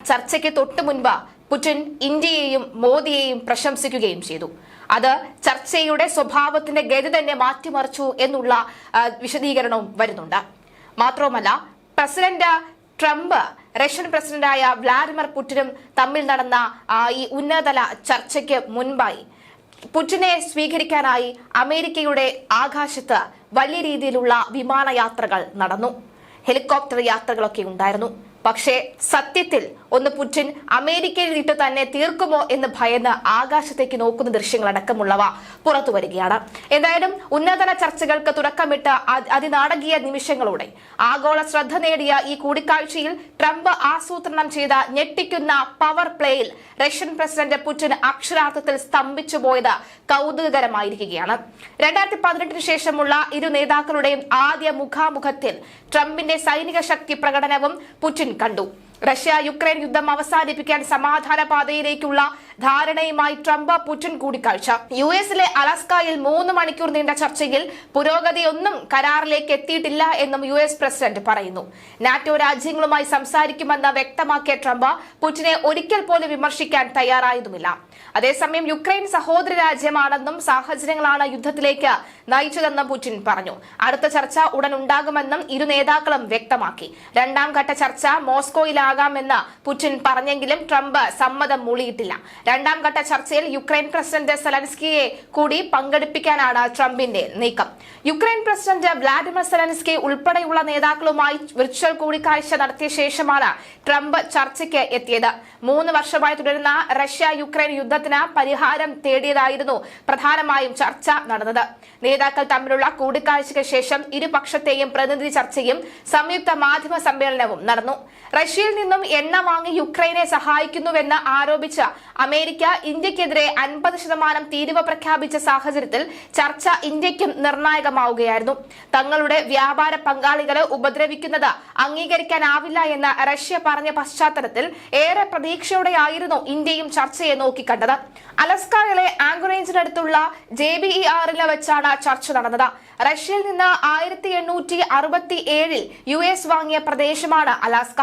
ചർച്ചയ്ക്ക് തൊട്ടു മുൻപ് പുടിൻ ഇന്ത്യയെയും മോദിയെയും പ്രശംസിക്കുകയും ചെയ്തു. അത് ചർച്ചയുടെ സ്വഭാവത്തിന്റെ ഗതി തന്നെ മാറ്റിമറിച്ചു എന്നുള്ള വിശദീകരണവും വരുന്നുണ്ട്. മാത്രവുമല്ല, പ്രസിഡന്റ് ട്രംപ് റഷ്യൻ പ്രസിഡന്റായ വ്ളാഡിമിർ പുടിനും തമ്മിൽ നടന്ന ഈ ഉന്നതതല ചർച്ചയ്ക്ക് മുൻപായി പുടിനെ സ്വീകരിക്കാനായി അമേരിക്കയുടെ ആകാശത്ത് വലിയ രീതിയിലുള്ള വിമാനയാത്രകൾ നടന്നു. ഹെലികോപ്റ്റർ യാത്രകളൊക്കെ ഉണ്ടായിരുന്നു. പക്ഷേ സത്യത്തിൽ ഒന്ന് പുടിൻ അമേരിക്കയിൽ ഇട്ട് തന്നെ തീർക്കുമോ എന്ന് ഭയന്ന് ആകാശത്തേക്ക് നോക്കുന്ന ദൃശ്യങ്ങളടക്കമുള്ളവ പുറത്തു വരികയാണ്. എന്തായാലും ഉന്നതതല ചർച്ചകൾക്ക് തുടക്കമിട്ട് അതിനാടകീയ നിമിഷങ്ങളോടെ ആഗോള ശ്രദ്ധ നേടിയ ഈ കൂടിക്കാഴ്ചയിൽ ട്രംപ് ആസൂത്രണം ചെയ്ത ഞെട്ടിക്കുന്ന പവർ പ്ലേയിൽ റഷ്യൻ പ്രസിഡന്റ് പുടിൻ അക്ഷരാർത്ഥത്തിൽ സ്തംഭിച്ചു പോയത് കൗതുകകരമായിരിക്കുകയാണ്. 2018 ശേഷമുള്ള ഇരു നേതാക്കളുടെയും ആദ്യ മുഖാമുഖത്തിൽ ട്രംപിന്റെ സൈനിക ശക്തി പ്രകടനവും പുടിൻ കണ്ടു. റഷ്യ യുക്രൈൻ യുദ്ധം അവസാനിപ്പിക്കാൻ സമാധാന പാതയിലേക്കുള്ള ധാരണയുമായി ട്രംപ് പുടിൻ കൂടിക്കാഴ്ച. യുഎസിലെ അലാസ്കയിൽ 3 മണിക്കൂർ നീണ്ട ചർച്ചയിൽ പുരോഗതിയൊന്നും കരാറിലേക്ക് എത്തിയിട്ടില്ല എന്നും യുഎസ് പ്രസിഡന്റ് പറയുന്നു. നാറ്റോ രാജ്യങ്ങളുമായി സംസാരിക്കുമെന്ന് വ്യക്തമാക്കിയ ട്രംപ് പുടിനെ ഒരിക്കൽ പോലും വിമർശിക്കാൻ തയ്യാറായതുമില്ല. അതേസമയം യുക്രൈൻ സഹോദര രാജ്യമാണെന്നും സാഹചര്യങ്ങളാണ് യുദ്ധത്തിലേക്ക് നയിച്ചതെന്നും പുടിൻ പറഞ്ഞു. അടുത്ത ചർച്ച ഉടൻ ഉണ്ടാകുമെന്നും ഇരു നേതാക്കളും വ്യക്തമാക്കി. 2ാം ഘട്ട ചർച്ച മോസ്കോയിലാകാമെന്ന് പുടിൻ പറഞ്ഞെങ്കിലും ട്രംപ് സമ്മതം മൂളിയിട്ടില്ല. 2ാം ഘട്ട ചർച്ചയിൽ യുക്രൈൻ പ്രസിഡന്റ് സെലൻസ്കിയെ കൂടി പങ്കെടുപ്പിക്കാനാണ് ട്രംപിന്റെ നീക്കം. യുക്രൈൻ പ്രസിഡന്റ് വ്ളാഡിമിർ സെലൻസ്കി ഉൾപ്പെടെയുള്ള നേതാക്കളുമായി വിർച്വൽ കൂടിക്കാഴ്ച നടത്തിയ ശേഷമാണ് ട്രംപ് ചർച്ചയ്ക്ക് എത്തിയത്. 3 വർഷമായി തുടരുന്ന റഷ്യ യുക്രൈൻ യുദ്ധത്തിന് പരിഹാരം തേടിയതായിരുന്നു പ്രധാനമായും ചർച്ച നടന്നത്. നേതാക്കൾ തമ്മിലുള്ള കൂടിക്കാഴ്ചയ്ക്ക് ശേഷം ഇരുപക്ഷത്തെയും പ്രതിനിധി ചർച്ചയും സംയുക്ത മാധ്യമ സമ്മേളനവും നടന്നു. റഷ്യയിൽ നിന്നും എണ്ണ വാങ്ങി യുക്രൈനെ സഹായിക്കുന്നുവെന്ന് ആരോപിച്ച അമേരിക്ക ഇന്ത്യക്കെതിരെ 50% തീരുവ പ്രഖ്യാപിച്ച സാഹചര്യത്തിൽ ചർച്ച ഇന്ത്യക്കും നിർണായകമാവുകയായിരുന്നു. തങ്ങളുടെ വ്യാപാര പങ്കാളികളെ ഉപദ്രവിക്കുന്നത് അംഗീകരിക്കാനാവില്ല എന്ന് റഷ്യ പറഞ്ഞ പശ്ചാത്തലത്തിൽ ഏറെ പ്രതീക്ഷയോടെയായിരുന്നു ഇന്ത്യയും ചർച്ചയെ നോക്കിക്കണ്ടത്. അലസ്കയിലെ ആങ്കറേജിനടുത്തുള്ള JBER-ൽ വെച്ചാണ് ചർച്ച നടന്നത്. റഷ്യയിൽ നിന്ന് 1867 യുഎസ് വാങ്ങിയ പ്രദേശമാണ് അലാസ്ക.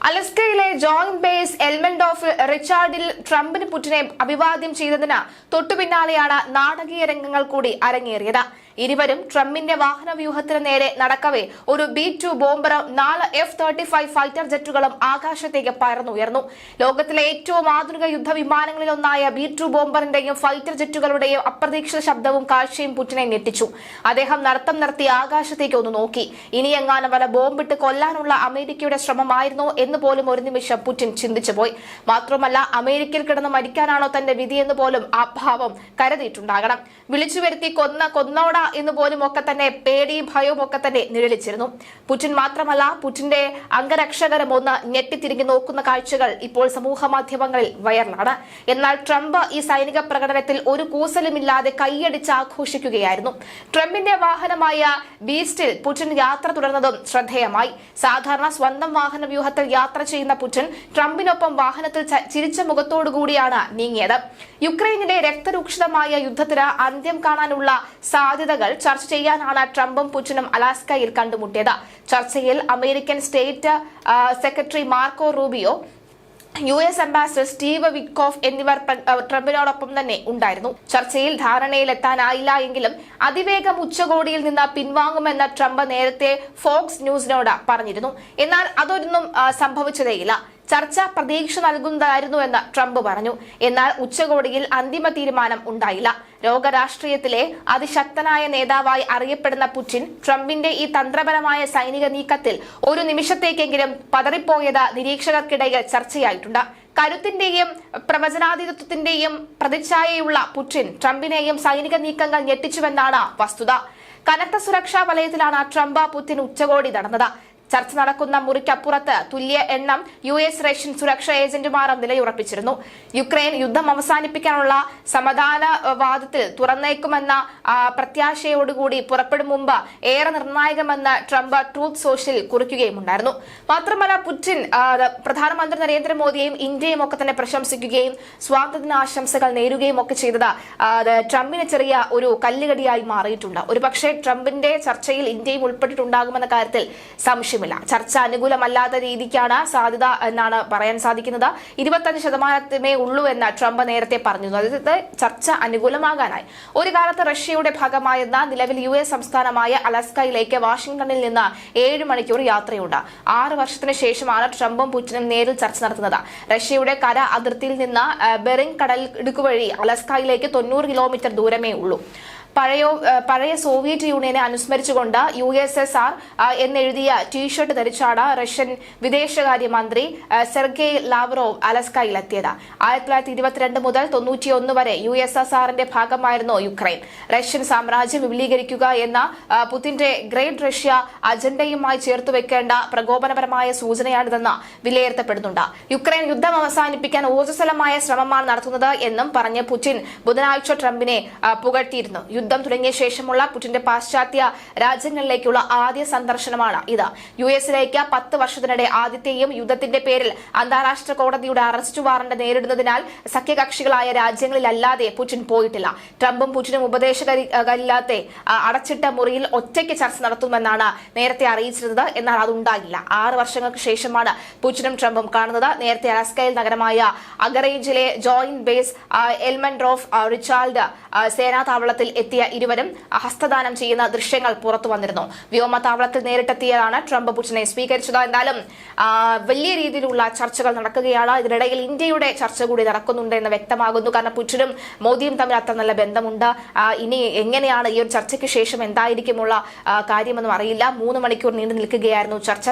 അലസ്കയിലെ ജോയിന്റ് ബേസ് എൽമണ്ട് ഓഫ് റിച്ചാർഡിൽ ട്രംപിന് പുടിനെ അഭിവാദ്യം ചെയ്തതിന് തൊട്ടുപിന്നാലെയാണ് നാടകീയ രംഗങ്ങൾ കൂടി അരങ്ങേറിയത്. ഇരുവരും ട്രംപിന്റെ വാഹന വ്യൂഹത്തിന് നേരെ നടക്കവേ ഒരു B-2 ബോംബറും 4 F-35 ഫൈറ്റർ ജെറ്റുകളും ആകാശത്തേക്ക് പറന്നുയർന്നു. ലോകത്തിലെ ഏറ്റവും ആധുനിക യുദ്ധവിമാനങ്ങളിലൊന്നായ B-2 ബോംബറിന്റെയും ഫൈറ്റർ ജെറ്റുകളുടെയും അപ്രതീക്ഷിത ശബ്ദവും കാഴ്ചയും പുടിനെ ഞെട്ടിച്ചു. അദ്ദേഹം നടത്തം നിർത്തി ആകാശത്തേക്ക് ഒന്ന് നോക്കി. ഇനി എങ്ങാനും വല്ല ബോംബിട്ട് കൊല്ലാനുള്ള അമേരിക്കയുടെ ശ്രമമായിരുന്നോ എന്ന് പോലും ഒരു നിമിഷം പുടിൻ ചിന്തിച്ചുപോയി. മാത്രമല്ല, അമേരിക്കയിൽ കിടന്ന് മരിക്കാനാണോ തന്റെ വിധിയെന്ന് പോലും ആ ഭാവം കരുതിയിട്ടുണ്ടാകണം. വിളിച്ചു വരുത്തി കൊന്നോടാ എന്ന് പോലും ഒക്കെ തന്നെ പേടിയും ഭയവും ഒക്കെ തന്നെ നിഴലിച്ചിരുന്നു. പുടിൻ മാത്രമല്ല, പുടിന്റെ അംഗരക്ഷകരും ഒന്ന് ഞെട്ടിത്തിരിഞ്ഞു നോക്കുന്ന കാഴ്ചകൾ ഇപ്പോൾ സമൂഹ മാധ്യമങ്ങളിൽ വൈറലാണ്. എന്നാൽ ട്രംപ് ഈ സൈനിക പ്രകടനത്തിൽ ഒരു കൂസലുമില്ലാതെ കൈയടിച്ച് ആഘോഷിക്കുകയായിരുന്നു. ട്രംപിന്റെ വാഹനമായ ബീസ്റ്റിൽ പുടിൻ യാത്ര തുടർന്നതും ശ്രദ്ധേയമായി. സാധാരണ സ്വന്തം വാഹന വ്യൂഹത്തിൽ യാത്ര ചെയ്യുന്ന പുടിൻ ട്രംപിനൊപ്പം വാഹനത്തിൽ ചിരിച്ച മുഖത്തോടുകൂടിയാണ് നീങ്ങിയത്. യുക്രൈനിലെ രക്തരൂക്ഷിതമായ യുദ്ധത്തിന് അന്ത്യം കാണാനുള്ള സാധ്യതകൾ ചർച്ച ചെയ്യാനാണ് ട്രംപും പുടിനും അലാസ്കയിൽ കണ്ടുമുട്ടിയത്. ചർച്ചയിൽ American state secretary Marco Rubio, US ambassador Steve Witkoff എന്നിവർ ട്രംപിനോടൊപ്പം തന്നെ ഉണ്ടായിരുന്നു. ചർച്ചയിൽ ധാരണയിലെത്താനായില്ല എങ്കിലും അതിവേഗം ഉച്ചകോടിയിൽ നിന്ന് പിൻവാങ്ങുമെന്ന് ട്രംപ് നേരത്തെ ഫോക്സ് ന്യൂസിനോട് പറഞ്ഞിരുന്നു. എന്നാൽ അതൊന്നും സംഭവിച്ചതേയില്ല. ചർച്ച പ്രതീക്ഷ നൽകുന്നതായിരുന്നുവെന്ന് ട്രംപ് പറഞ്ഞു. എന്നാൽ ഉച്ചകോടിയിൽ അന്തിമ തീരുമാനം ഉണ്ടായില്ല. ലോകരാഷ്ട്രീയത്തിലെ അതിശക്തനായ നേതാവായി അറിയപ്പെടുന്ന പുടിൻ ട്രംപിന്റെ ഈ തന്ത്രപരമായ സൈനിക നീക്കത്തിൽ ഒരു നിമിഷത്തേക്കെങ്കിലും പതറിപ്പോയത് നിരീക്ഷകർക്കിടയിൽ ചർച്ചയായിട്ടുണ്ട്. കരുത്തിന്റെയും പ്രവചനാതീതത്വത്തിന്റെയും പ്രതിച്ഛായയുള്ള പുടിൻ ട്രംപിനെയും സൈനിക നീക്കങ്ങൾ ഞെട്ടിച്ചുവെന്നാണ് വസ്തുത. കനത്ത സുരക്ഷാ വലയത്തിലാണ് ട്രംപ് പുടിൻ ഉച്ചകോടി നടന്നത്. ചർച്ച നടക്കുന്ന മുറിക്കപ്പുറത്ത് തുല്യ എണ്ണം US റഷ്യൻ സുരക്ഷാ ഏജന്റുമാരും നിലയുറപ്പിച്ചിരുന്നു. യുക്രൈൻ യുദ്ധം അവസാനിപ്പിക്കാനുള്ള സമാധാനവാദത്തിൽ തുറന്നേക്കുമെന്ന പ്രത്യാശയോടുകൂടി പുറപ്പെടും മുമ്പ് ഏറെ നിർണായകമെന്ന് ട്രംപ് ട്രൂത്ത് സോഷ്യലിൽ കുറിക്കുകയുമുണ്ടായിരുന്നു. മാത്രമല്ല, പുടിൻ പ്രധാനമന്ത്രി നരേന്ദ്രമോദിയെയും ഇന്ത്യയും ഒക്കെ തന്നെ പ്രശംസിക്കുകയും സ്വാതന്ത്ര്യദിനാശംസകൾ നേരുകയും ഒക്കെ ചെയ്തത് ട്രംപിന് ചെറിയ ഒരു കല്ലുകടിയായി മാറിയിട്ടുണ്ട്. ഒരുപക്ഷെ ട്രംപിന്റെ ചർച്ചയിൽ ഇന്ത്യയും ഉൾപ്പെട്ടിട്ടുണ്ടാകുമെന്ന കാര്യത്തിൽ സംശയം ആവശ്യമില്ല. ചർച്ച അനുകൂലമല്ലാത്ത രീതിക്കാണ് സാധ്യത എന്നാണ് പറയാൻ സാധിക്കുന്നത്. 25% ഉള്ളൂ എന്ന് ട്രംപ് നേരത്തെ പറഞ്ഞിരുന്നു. അതായത് ചർച്ച അനുകൂലമാകാനായി. ഒരു കാലത്ത് റഷ്യയുടെ ഭാഗമായിരുന്ന നിലവിൽ US സംസ്ഥാനമായ അലാസ്കയിലേക്ക് വാഷിംഗ്ടണിൽ നിന്ന് 7 മണിക്കൂർ യാത്രയുണ്ട്. 6 വർഷത്തിന് ശേഷമാണ് ട്രംപും പുടിനും നേരിൽ ചർച്ച നടത്തുന്നത്. റഷ്യയുടെ കര അതിർത്തിയിൽ നിന്ന് ബെറിംഗ് കടലിടുക്ക് വഴി അലാസ്കയിലേക്ക് 90 കിലോമീറ്റർ ദൂരമേ ഉള്ളൂ. പഴയ സോവിയറ്റ് യൂണിയനെ അനുസ്മരിച്ചുകൊണ്ട് USSR എന്നെഴുതിയ ടീഷർട്ട് ധരിച്ചാണ് റഷ്യൻ വിദേശകാര്യമന്ത്രി സെർഗെയ് ലാവ്റോവ് അലസ്കയിലെത്തിയത്. 1922 മുതൽ 91 വരെ USSRന്റെ ഭാഗമായിരുന്നു യുക്രൈൻ. റഷ്യൻ സാമ്രാജ്യം വിപുലീകരിക്കുക എന്ന പുതിന്റെ ഗ്രേറ്റ് റഷ്യ അജണ്ടയുമായി ചേർത്തുവെക്കേണ്ട പ്രകോപനപരമായ സൂചനയാണിതെന്ന് വിലയിരുത്തപ്പെടുന്നുണ്ട്. യുക്രൈൻ യുദ്ധം അവസാനിപ്പിക്കാൻ ഊർജ്ജസ്വലമായ ശ്രമമാണ് നടത്തുന്നത് എന്നും പറഞ്ഞ് പുടിൻ ബുധനാഴ്ച ട്രംപിനെ പുകഴ്ത്തിയിരുന്നു. യുദ്ധം തുടങ്ങിയ ശേഷമുള്ള പുടിന്റെ പാശ്ചാത്യ രാജ്യങ്ങളിലേക്കുള്ള ആദ്യ സന്ദർശനമാണ് ഇത്. US-ലേക്ക് 10 വർഷത്തിനിടെ ആദ്യത്തെയും യുദ്ധത്തിന്റെ പേരിൽ അന്താരാഷ്ട്ര കോടതിയുടെ അറസ്റ്റ് വാറന്റ് നേരിടുന്നതിനാൽ സഖ്യകക്ഷികളായ രാജ്യങ്ങളിലല്ലാതെ പുടിൻ പോയിട്ടില്ല. ട്രംപും പുടിനും ഉപദേശകരില്ലാത്ത അടച്ചിട്ട മുറിയിൽ ഒറ്റയ്ക്ക് ചർച്ച നടത്തുമെന്നാണ് നേരത്തെ അറിയിച്ചിരുന്നത്. എന്നാൽ അതുണ്ടാകില്ല. 6 വർഷങ്ങൾക്ക് ശേഷമാണ് പുടിനും ട്രംപും കാണുന്നത്. നേരത്തെ അലാസ്കയിൽ നഗരമായ അഗറേഞ്ചിലെ ജോയിന്റ് ബേസ് എൽമൻഡോഫ് റിച്ചാർഡ് സേനാ താവളത്തിൽ എത്തിയ ഇരുവരും ഹസ്തദാനം ചെയ്യുന്ന ദൃശ്യങ്ങൾ പുറത്തു വന്നിരുന്നു. വ്യോമതാവളത്തിൽ നേരിട്ടെത്തിയതാണ് ട്രംപ് പുടിനെ സ്വീകരിച്ചത്. എന്നാലും വലിയ രീതിയിലുള്ള ചർച്ചകൾ നടക്കുകയാണ്. ഇതിനിടയിൽ ഇന്ത്യയുടെ ചർച്ച കൂടി നടക്കുന്നുണ്ട് എന്ന് വ്യക്തമാകുന്നു. കാരണം പുടിനും മോദിയും തമ്മിൽ അത്ര നല്ല ബന്ധമുണ്ട്. ഇനി എങ്ങനെയാണ് ഈ ഒരു ചർച്ചയ്ക്ക് ശേഷം എന്തായിരിക്കുമുള്ള കാര്യമെന്നും അറിയില്ല. 3 മണിക്കൂർ നീണ്ടു നിൽക്കുകയായിരുന്നു ചർച്ച.